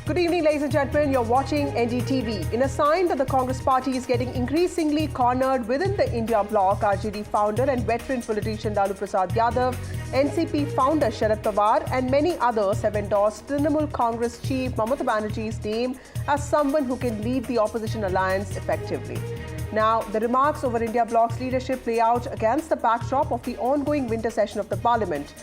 Good evening, ladies and gentlemen. You're watching NDTV. In a sign that the Congress party is getting increasingly cornered within the India Bloc, RJD founder and veteran politician Lalu Prasad Yadav, NCP founder Sharad Pawar and many others have endorsed Trinamool Congress chief Mamata Banerjee's name as someone who can lead the opposition alliance effectively. Now, the remarks over India Bloc's leadership play out against the backdrop of the ongoing winter session of the parliament.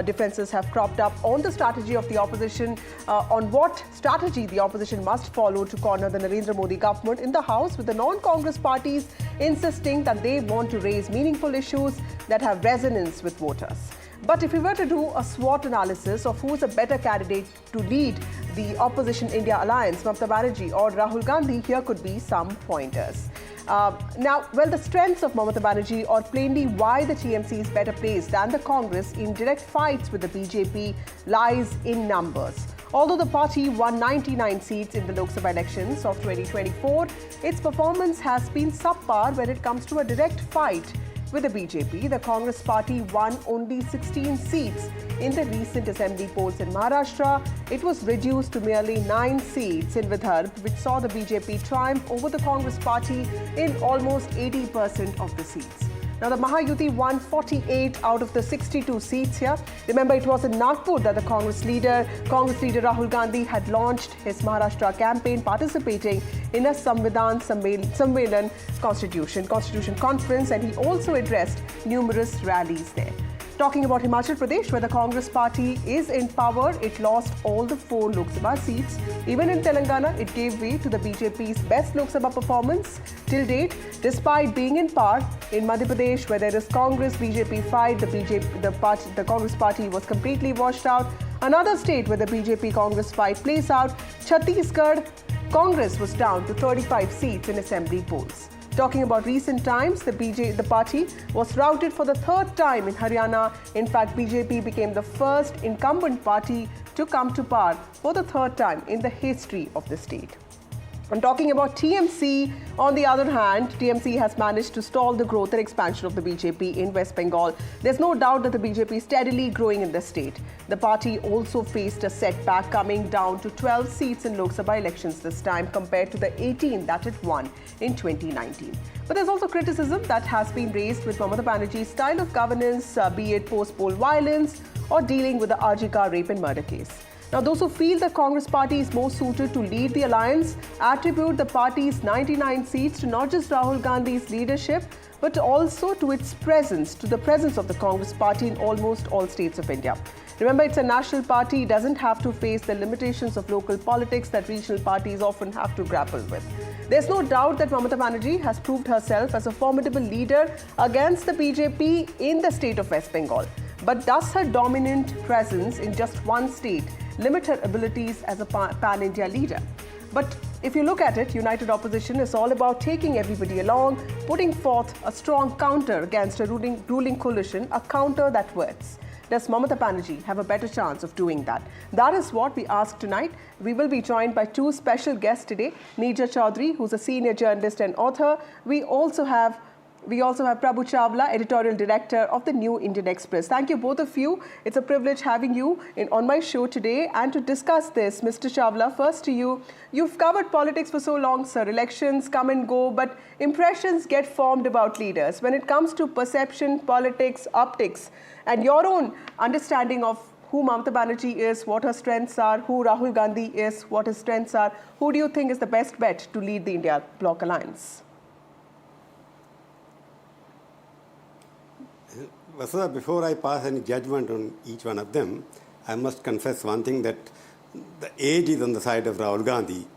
Differences have cropped up on the strategy of the opposition, on what strategy the opposition must follow to corner the Narendra Modi government in the House, with the non-Congress parties insisting that they want to raise meaningful issues that have resonance with voters. But if we were to do a SWOT analysis of who is a better candidate to lead the opposition India alliance, Mamata Banerjee or Rahul Gandhi, here could be some pointers. The strengths of Mamata Banerjee, or plainly why the TMC is better placed than the Congress in direct fights with the BJP, lies in numbers. Although the party won 99 seats in the Lok Sabha elections of 2024, its performance has been subpar when it comes to a direct fight with the BJP. The Congress party won only 16 seats in the recent assembly polls in Maharashtra. It was reduced to merely 9 seats in Vidarbha, which saw the BJP triumph over the Congress party in almost 80% of the seats. Now, the Mahayuti won 48 out of the 62 seats here. Remember, it was in Nagpur that the Congress leader Rahul Gandhi had launched his Maharashtra campaign, participating in a Samvidhan Sammelan Constitution Conference, and he also addressed numerous rallies there. Talking about Himachal Pradesh, where the Congress party is in power, it lost all the 4 Lok Sabha seats. Even in Telangana, it gave way to the BJP's best Lok Sabha performance till date, despite being in power. In Madhya Pradesh, where there is Congress-BJP fight, the Congress party was completely washed out. Another state where the BJP-Congress fight plays out, Chhattisgarh, Congress was down to 35 seats in assembly polls. Talking about recent times, the party was routed for the 3rd time in Haryana. In fact, BJP became the first incumbent party to come to power for the 3rd time in the history of the state. I'm talking about TMC. On the other hand, TMC has managed to stall the growth and expansion of the BJP in West Bengal. There's no doubt that the BJP is steadily growing in the state. The party also faced a setback, coming down to 12 seats in Lok Sabha elections this time compared to the 18 that it won in 2019. But there's also criticism that has been raised with Mamata Banerjee's style of governance, be it post-poll violence or dealing with the RG rape and murder case. Now, those who feel the Congress party is more suited to lead the alliance attribute the party's 99 seats to not just Rahul Gandhi's leadership, but also to its presence, to the presence of the Congress party in almost all states of India. Remember, it's a national party. It doesn't have to face the limitations of local politics that regional parties often have to grapple with. There's no doubt that Mamata Banerjee has proved herself as a formidable leader against the BJP in the state of West Bengal. But does her dominant presence in just one state limit her abilities as a pan-India leader? But if you look at it, united opposition is all about taking everybody along, putting forth a strong counter against a ruling coalition, a counter that works. Does Mamata Banerjee have a better chance of doing that? That is what we ask tonight. We will be joined by 2 special guests today. Neerja Chaudhary, who's a senior journalist and author. We also have Prabhu Chawla, editorial director of the New Indian Express. Thank you, both of you. It's a privilege having you on my show today. And to discuss this, Mr. Chawla, first to you. You've covered politics for so long, sir. Elections come and go, but impressions get formed about leaders. When it comes to perception, politics, optics, and your own understanding of who Mamata Banerjee is, what her strengths are, who Rahul Gandhi is, what his strengths are, who do you think is the best bet to lead the India Bloc alliance? Vasudha, before I pass any judgment on each one of them, I must confess one thing, that the age is on the side of Rahul Gandhi.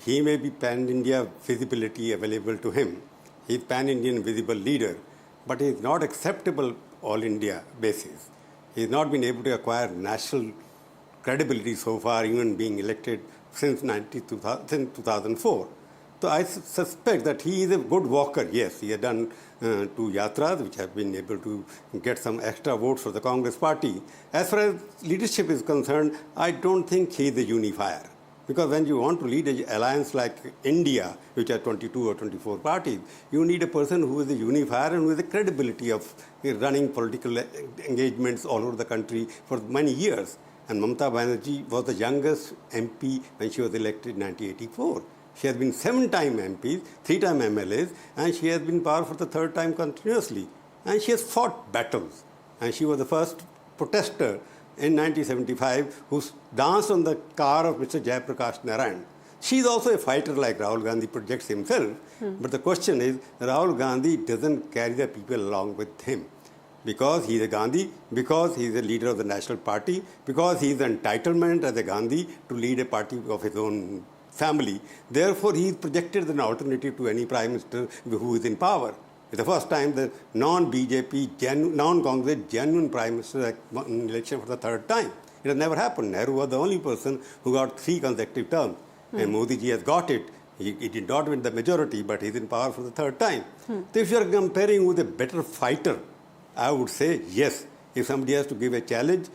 He may be pan-India visibility available to him. He is pan-Indian visible leader, but he is not acceptable all-India basis. He has not been able to acquire national credibility so far, even being elected since 2004. So I suspect that he is a good walker. Yes, he has done 2 yatras, which have been able to get some extra votes for the Congress party. As far as leadership is concerned, I don't think he is a unifier. Because when you want to lead an alliance like India, which are 22 or 24 parties, you need a person who is a unifier and who has the credibility of running political engagements all over the country for many years. And Mamata Banerjee was the youngest MP when she was elected in 1984. She has been 7-time MPs, 3-time MLAs, and she has been in power for the 3rd time continuously. And she has fought battles. And she was the first protester in 1975 who danced on the car of Mr. Jayaprakash Narayan. She is also a fighter like Rahul Gandhi projects himself. But the question is, Rahul Gandhi doesn't carry the people along with him. Because he is a Gandhi, because he is a leader of the National Party, because he is entitlement as a Gandhi to lead a party of his own family. Therefore, he is projected as an alternative to any Prime Minister who is in power. It's the first time the non-BJP, non-Congress genuine Prime Minister in election for the 3rd time. It has never happened. Nehru was the only person who got 3 consecutive terms. And Modi ji has got it. He did not win the majority, but he's in power for the 3rd time. So if you are comparing with a better fighter, I would say yes. If somebody has to give a challenge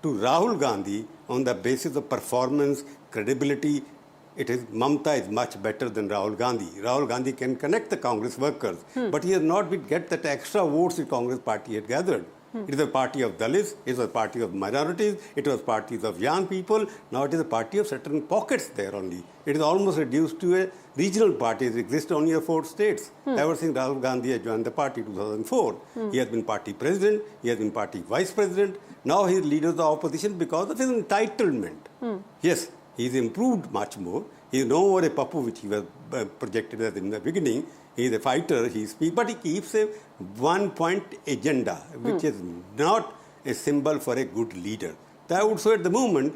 to Rahul Gandhi on the basis of performance, credibility, it is Mamata is much better than Rahul Gandhi. Rahul Gandhi can connect the Congress workers, but he has not been get that extra votes the Congress party had gathered. It is a party of Dalits, it was a party of minorities, it was parties of young people. Now it is a party of certain pockets there only. It is almost reduced to a regional party. It exists only in 4 states. Ever since Rahul Gandhi has joined the party in 2004. He has been party president, he has been party vice president. Now he is leader of the opposition because of his entitlement. Yes, he is improved much more. He is no more a papu which he was projected as in the beginning. He is a fighter, he speaks, but he keeps a one-point agenda, which is not a symbol for a good leader. So I would say at the moment,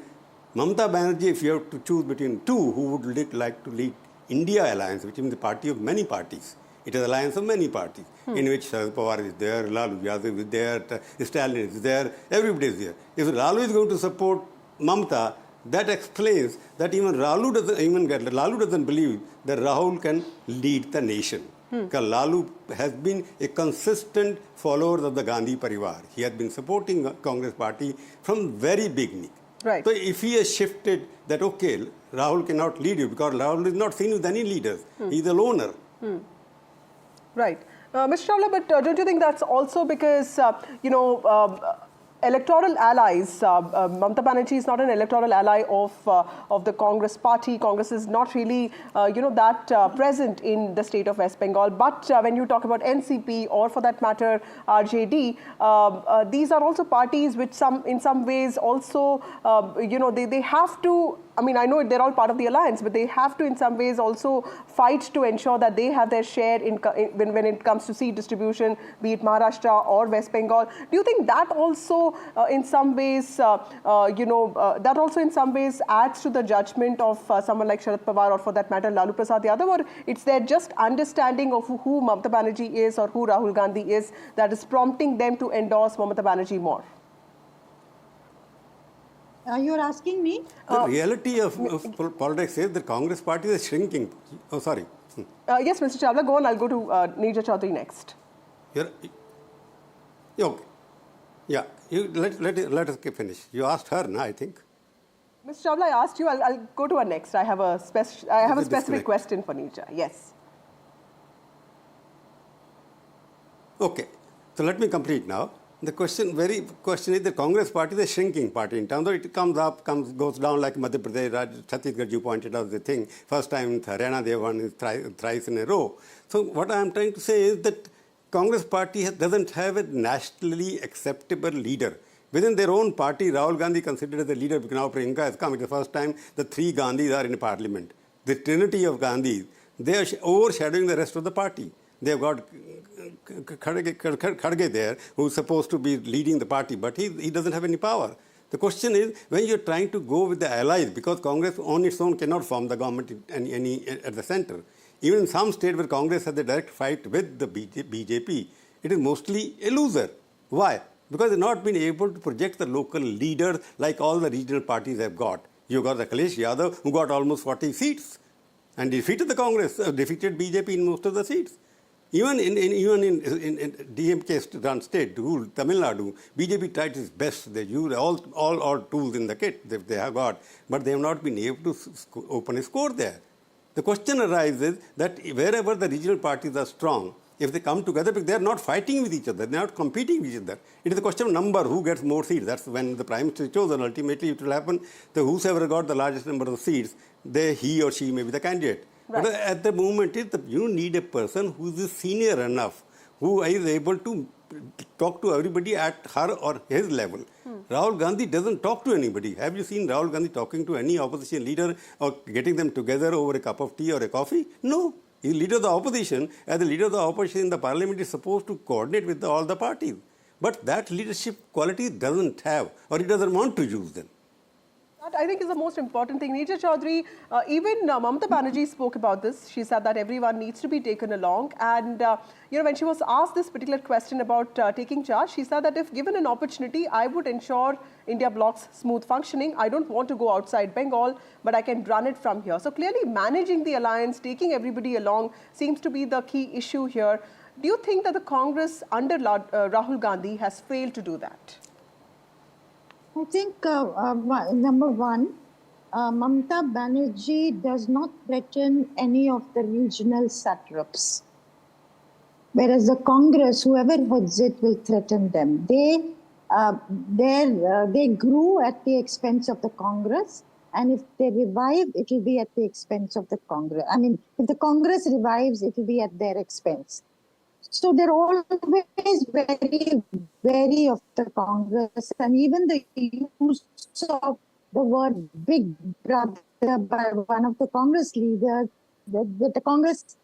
Mamata Banerjee, if you have to choose between 2 who would like to lead India Alliance, which is the party of many parties. It is an alliance of many parties, in which Sharad Pawar is there, Lalu Yadav is there, Stalin is there, everybody is there. If Lalu is going to support Mamata, that explains that even Lalu doesn't believe that Rahul can lead the nation. Because Lalu has been a consistent follower of the Gandhi Parivar. He has been supporting the Congress party from very beginning. Right. So if he has shifted that, okay, Rahul cannot lead you because Rahul is not seen with any leaders. He is a loner. Right. Mr. Chawla, but don't you think that's also because, electoral allies, Mamata Banerjee is not an electoral ally of the Congress party. Congress is not really, that present in the state of West Bengal. But when you talk about NCP or for that matter, RJD, these are also parties which in some ways also, they have to, I mean, I know they're all part of the alliance, but they have to in some ways also fight to ensure that they have their share when it comes to seat distribution, be it Maharashtra or West Bengal. Do you think that also in some ways, that also in some ways adds to the judgment of someone like Sharad Pawar or for that matter Lalu Prasad Yadav, or it's their just understanding of who Mamata Banerjee is or who Rahul Gandhi is that is prompting them to endorse Mamata Banerjee more? You're asking me? The reality of politics is the Congress party is shrinking. Oh, sorry. Yes, Mr. Chawla, go on. I'll go to Neerja Chaudhary next. Okay. Yeah, let us finish. You asked her, no, I think. Mr. Chawla, I asked you. I'll go to her next. I have a specific question for Neerja. Yes. Okay. So let me complete now. The question is the Congress party is a shrinking party in terms of it comes up, goes down like Madhya Pradesh, Chhattisgarh, you pointed out the thing. First time in Haryana they won thrice in a row. So what I am trying to say is that Congress party doesn't have a nationally acceptable leader. Within their own party, Rahul Gandhi considered as a leader because now Priyanka has come. It's the first time the 3 Gandhis are in parliament. The trinity of Gandhis, they are overshadowing the rest of the party. They've got Kharge there, who's supposed to be leading the party, but he doesn't have any power. The question is, when you're trying to go with the allies, because Congress on its own cannot form the government at the center. Even in some states where Congress has a direct fight with the BJP, it is mostly a loser. Why? Because they've not been able to project the local leaders like all the regional parties have got. You got the Akhilesh Yadav, who got almost 40 seats and defeated the Congress, defeated BJP in most of the seats. Even in DMK run state, Tamil Nadu, BJP tried its best. They used all tools in the kit that they have got, but they have not been able to open a score there. The question arises that wherever the regional parties are strong, If they come together, because they are not fighting with each other, they are not competing with each other. It is a question of number, who gets more seats. That's when the Prime Minister is chosen. Ultimately, it will happen that whosoever got the largest number of seats, he or she may be the candidate. Right. But at the moment, you need a person who is senior enough, who is able to talk to everybody at her or his level. Rahul Gandhi doesn't talk to anybody. Have you seen Rahul Gandhi talking to any opposition leader or getting them together over a cup of tea or a coffee? No. He's leader of the opposition. As the leader of the opposition in the parliament is supposed to coordinate with all the parties. But that leadership quality doesn't have, or he doesn't want to use them. That I think is the most important thing. Neerja Chaudhary, even Mamata Banerjee spoke about this. She said that everyone needs to be taken along. And, when she was asked this particular question about taking charge, she said that if given an opportunity, I would ensure India Bloc's smooth functioning. I don't want to go outside Bengal, but I can run it from here. So clearly managing the alliance, taking everybody along seems to be the key issue here. Do you think that the Congress under Rahul Gandhi has failed to do that? I think, number one, Mamata Banerjee does not threaten any of the regional satraps. Whereas the Congress, whoever heads it, will threaten them. They grew at the expense of the Congress. And if they revive, it will be at the expense of the Congress. I mean, if the Congress revives, it will be at their expense. So they're always very wary of the Congress, and even the use of the word big brother by one of the Congress leaders, the Congress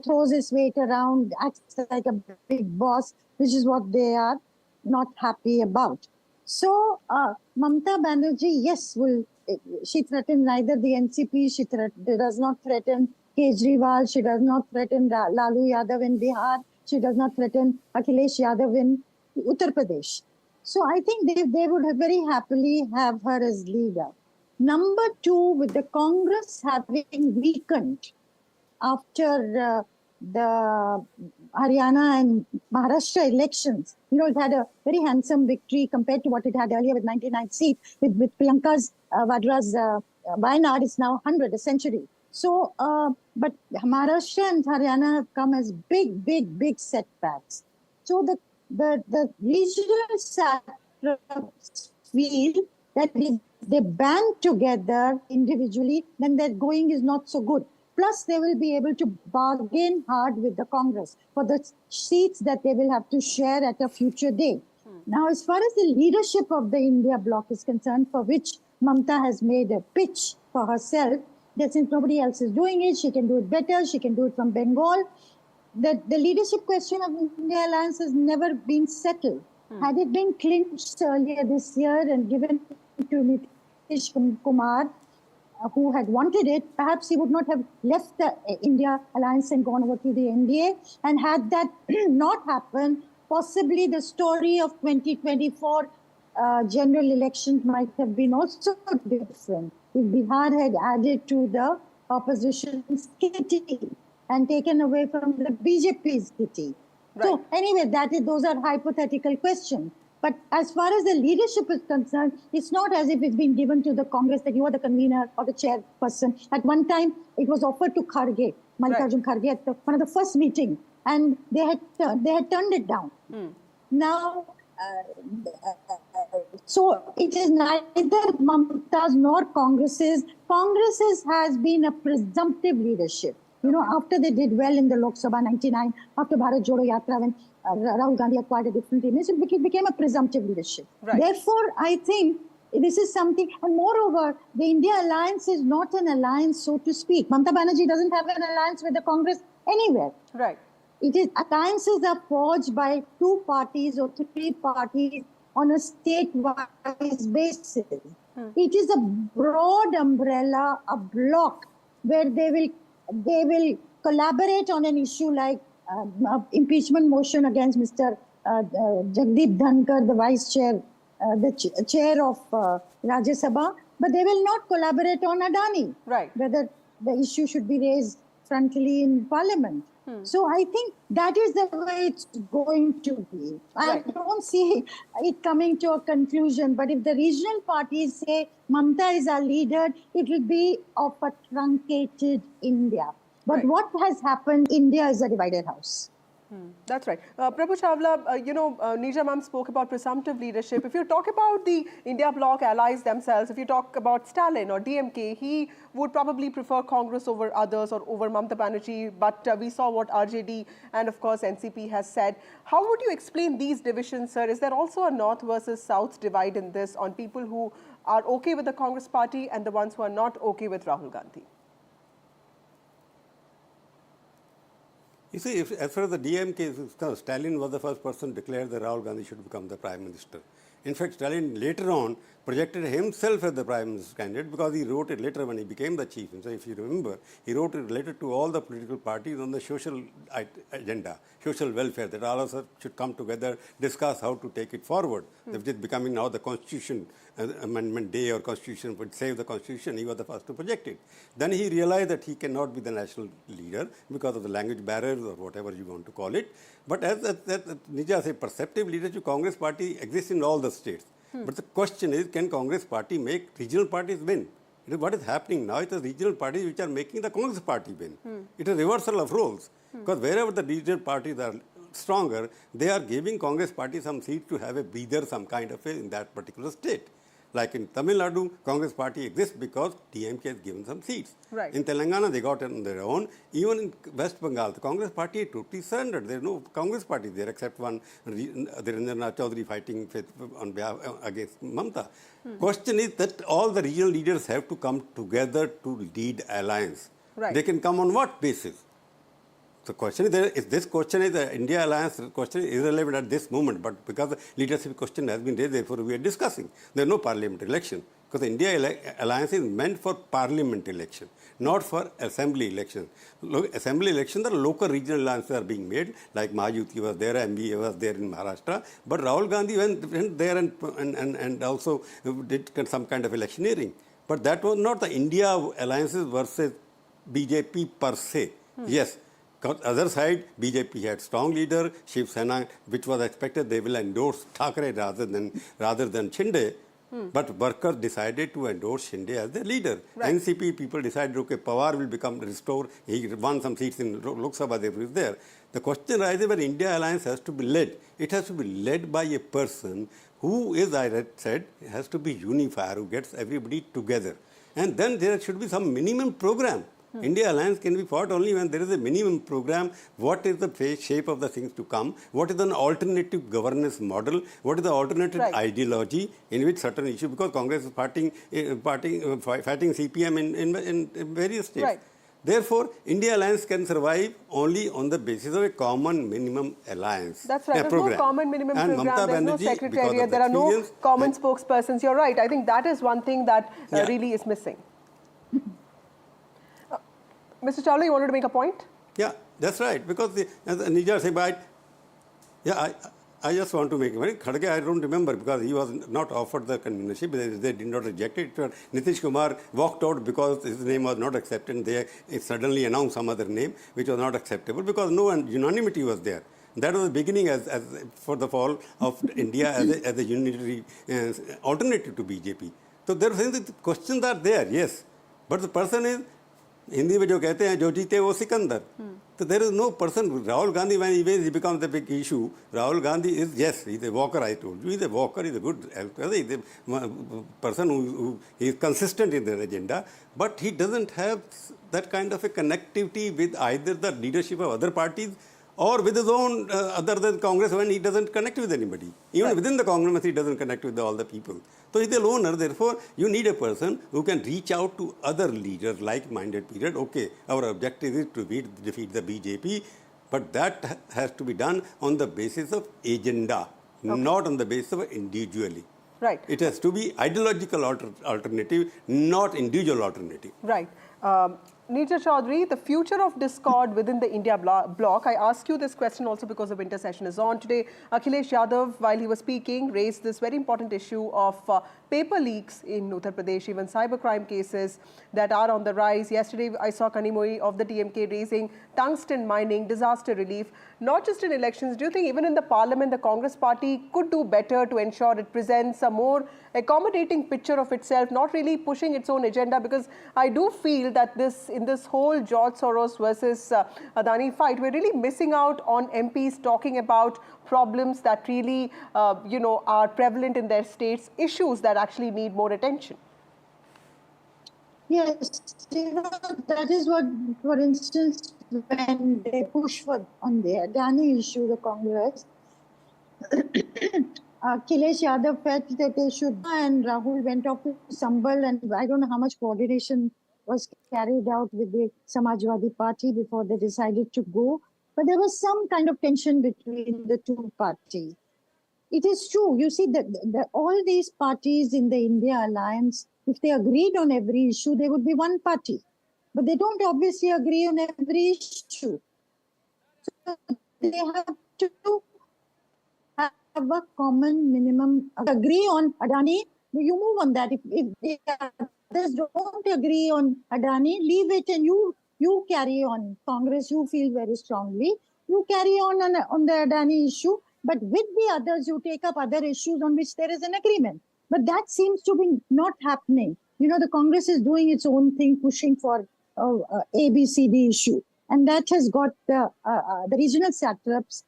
throws its weight around, acts like a big boss, which is what they are not happy about. So Mamata Banerjee, yes, she threatens neither the NCP, she does not threaten Kejriwal, she does not threaten Lalu Yadav in Bihar, she does not threaten Akhilesh Yadav in Uttar Pradesh. So I think they would very happily have her as leader. Number two, with the Congress having weakened after the Haryana and Maharashtra elections, it had a very handsome victory compared to what it had earlier with 99 seats. With Priyanka Vadra's Wayanad is now 100, a century. So, but Maharashtra and Haryana have come as big setbacks. So the regional satraps feel that if they band together individually, then their going is not so good. Plus, they will be able to bargain hard with the Congress for the seats that they will have to share at a future day. Now, as far as the leadership of the India Bloc is concerned, for which Mamata has made a pitch for herself, that since nobody else is doing it, she can do it better, she can do it from Bengal. The leadership question of India Alliance has never been settled. Had it been clinched earlier this year and given to Nitish Kumar, who had wanted it, perhaps he would not have left the India Alliance and gone over to the NDA. And had that not happened, possibly the story of 2024 general elections might have been also different. If Bihar had added to the opposition's kitty and taken away from the BJP's kitty. Right. So anyway, those are hypothetical questions. But as far as the leadership is concerned, it's not as if it's been given to the Congress that you are the convener or the chairperson. At one time, it was offered to Kharge, Mallikarjun Kharge, at one of the first meetings, and they had turned it down. Now, so it is neither Mamata's nor Congress's. Congress's has been a presumptive leadership. After they did well in the Lok Sabha 99, after Bharat Jodo Yatra, when Rahul Gandhi acquired a different image, it became a presumptive leadership. Right. Therefore, I think this is something, and moreover, the India Alliance is not an alliance, so to speak. Mamata Banerjee doesn't have an alliance with the Congress anywhere. Right. Alliances are forged by 2 parties or 3 parties on a state-wise basis. It is a broad umbrella, a bloc, where they will collaborate on an issue like impeachment motion against Mr. Jagdeep Dhankar, the vice chair, the chair of Rajya Sabha, but they will not collaborate on Adani. Right. Whether the issue should be raised frontally in Parliament. So I think that is the way it's going to be. Right. I don't see it coming to a conclusion, but if the regional parties say Mamata is our leader, it will be of a truncated India. But Right. what has happened, India is a divided house. That's right. Prabhu Chawla, Neerja ma'am spoke about presumptive leadership. If you talk about the India Bloc allies themselves, if you talk about Stalin or DMK, he would probably prefer Congress over others or over Mamata Banerjee. But we saw what RJD and, of course, NCP has said. How would you explain these divisions, sir? Is there also a North versus South divide in this on people who are okay with the Congress party and the ones who are not okay with Rahul Gandhi? You see, as far as the DMK is concerned, Stalin was the first person to declare that Rahul Gandhi should become the Prime Minister. In fact, Stalin later on projected himself as the Prime Minister candidate because he wrote it later when he became the chief. And so if you remember, he wrote it later to all the political parties on the social agenda, social welfare, that all of us should come together, discuss how to take it forward. If it's becoming now the Constitution Amendment Day or Constitution would save the Constitution, he was the first to project it. Then he realized that he cannot be the national leader because of the language barriers or whatever you want to call it. But as Nija said, perceptive leadership, Congress party exists in all the states. But the question is, can Congress party make regional parties win? What is happening now? It is regional parties which are making the Congress party win. It is a reversal of roles. Because wherever the regional parties are stronger, they are giving Congress party some seats to have a breather, some kind of in that particular state. Like in Tamil Nadu, Congress party exists because DMK has given some seats. Right. In Telangana, they got it on their own. Even in West Bengal, the Congress party totally surrendered. There is no Congress party there except one, Dhirendranath Chaudhary fighting on behalf against Mamata. Question is that all the regional leaders have to come together to lead alliance. Right. They can come on what basis? The question is, this question is the India alliance question is irrelevant at this moment, but because the leadership question has been raised, therefore we are discussing. There is no parliamentary election because the India alliance is meant for parliament election, not for assembly election. Assembly election, the local regional alliances are being made, like Mahayuti was there, MBA was there in Maharashtra, but Rahul Gandhi went there and also did some kind of electioneering. But that was not the India alliances versus BJP per se. Yes. Other side, BJP had strong leader, Shiv Sena, which was expected they will endorse Thackeray rather than Shinde. But workers decided to endorse Shinde as their leader. Right. NCP people decided, okay, Pawar will restore. He won some seats in Lok Sabha, they were there. The question arises where India alliance has to be led. It has to be led by a person who is, I said, has to be unifier, who gets everybody together. And then there should be some minimum program. India alliance can be fought only when there is a minimum program. What is the shape of the things to come? What is an alternative governance model? What is the alternative ideology in which certain issues? Because Congress is fighting CPM in various states. Right. Therefore, India alliance can survive only on the basis of a common minimum alliance. That's right. There's no common minimum program. There's no secretariat. There are no common spokespersons. You're right. I think that is one thing that really is missing. Mr. Chawla, you wanted to make a point? Yeah, that's right. Because as Nija said, I just want to make a point. Khadge, I don't remember because he was not offered the convenership. They did not reject it. Nitish Kumar walked out because his name was not accepted. They suddenly announced some other name which was not acceptable because no unanimity was there. That was the beginning as for the fall of India as a unitary alternative to BJP. So there are questions are there, yes. But the person is, Hindi में जो कहते हैं जो जीते वो सिकंदर तो there is no person Rahul Gandhi when he becomes the big issue Rahul Gandhi is he's a walker I told you he's a walker he's a good he's a person who is consistent in their agenda but he doesn't have that kind of a connectivity with either the leadership of other parties or with his own other than Congress when he doesn't connect with anybody. Even within the Congress he doesn't connect with all the people. So he's a loner, therefore you need a person who can reach out to other leaders, like-minded people. Okay, our objective is to defeat the BJP, but that has to be done on the basis of agenda, not on the basis of individually. Right. It has to be ideological alternative, not individual alternative. Right. Neerja Chaudhary, the future of discord within the India bloc. I ask you this question also because the winter session is on. Today, Akhilesh Yadav, while he was speaking, raised this very important issue of paper leaks in Uttar Pradesh, even cybercrime cases that are on the rise. Yesterday, I saw Kanimoi of the DMK raising tungsten mining, disaster relief, not just in elections. Do you think even in the parliament, the Congress party could do better to ensure it presents a more accommodating picture of itself, not really pushing its own agenda? Because I do feel that this in this whole George Soros versus Adani fight, we're really missing out on MPs talking about problems that really, are prevalent in their states, issues that actually need more attention. Yes, that is what, for instance, when they push for on the Adani issue, the Congress, Akhilesh Yadav felt that they should, and Rahul went off to Sambal, and I don't know how much coordination was carried out with the Samajwadi Party before they decided to go. But there was some kind of tension between the two parties. It is true. You see, that all these parties in the India alliance, if they agreed on every issue, they would be one party. But they don't obviously agree on every issue. So they have to have a common minimum. Agree on Adani, you move on that. If others don't agree on Adani, leave it and you carry on. Congress, you feel very strongly. You carry on the Adani issue. But with the others, you take up other issues on which there is an agreement. But that seems to be not happening. The Congress is doing its own thing, pushing for ABCD issue. And that has got the regional satraps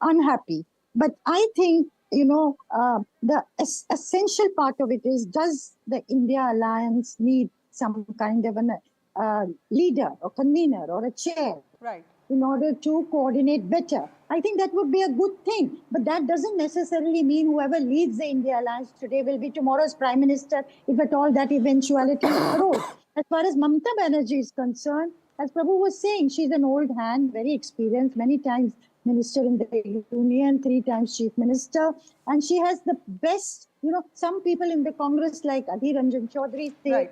unhappy. But I think, the essential part of it is, does the India alliance need some kind of a leader or convener or a chair? Right. In order to coordinate better. I think that would be a good thing. But that doesn't necessarily mean whoever leads the India Alliance today will be tomorrow's Prime Minister, if at all that eventuality arose. As far as Mamata Banerjee is concerned, as Prabhu was saying, she's an old hand, very experienced, many times Minister in the Union, 3 times Chief Minister. And she has the best, some people in the Congress like Adhir Ranjan Chaudhary say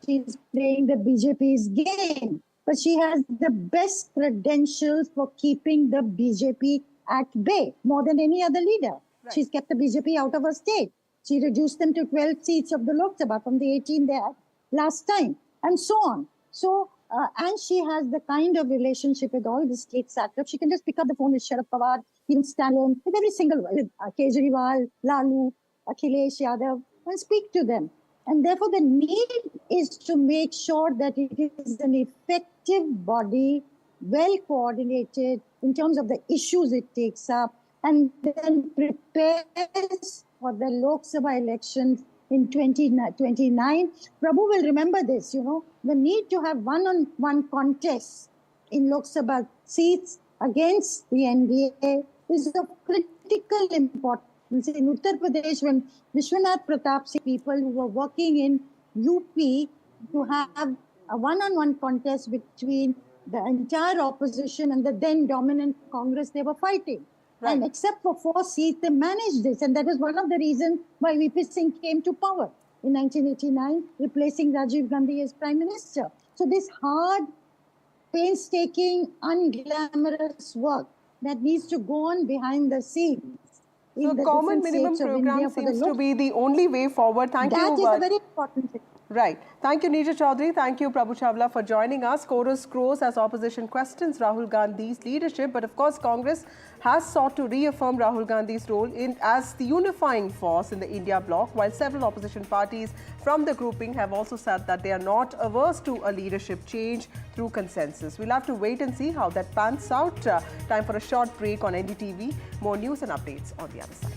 she's playing the BJP's game. But she has the best credentials for keeping the BJP at bay, more than any other leader. Right. She's kept the BJP out of her state. She reduced them to 12 seats of the Lok Sabha from the 18 they had last time, and so on. So, and she has the kind of relationship with all the state satraps. She can just pick up the phone with Sharad Pawar, even Stalin, with every single one, with Kejriwal, Lalu, Akhilesh Yadav, and speak to them. And therefore, the need is to make sure that it is an effective body, well coordinated in terms of the issues it takes up, and then prepares for the Lok Sabha elections in 2029. Prabhu will remember this, the need to have one-on-one contests in Lok Sabha seats against the NDA is of critical importance. In Uttar Pradesh, when Vishwanath Pratap Singh people who were working in UP to have a one-on-one contest between the entire opposition and the then dominant Congress, they were fighting. Right. And except for 4 seats, they managed this. And that was one of the reasons why VP Singh came to power in 1989, replacing Rajiv Gandhi as Prime Minister. So this hard, painstaking, unglamorous work that needs to go on behind the scenes. So the common minimum program seems to be the only way forward. Thank you. That is a very important thing. Right. Thank you, Neerja Chaudhary. Thank you, Prabhu Chawla, for joining us. Chorus grows as opposition questions Rahul Gandhi's leadership. But of course, Congress has sought to reaffirm Rahul Gandhi's role as the unifying force in the India bloc, while several opposition parties from the grouping have also said that they are not averse to a leadership change through consensus. We'll have to wait and see how that pans out. Time for a short break on NDTV. More news and updates on the other side.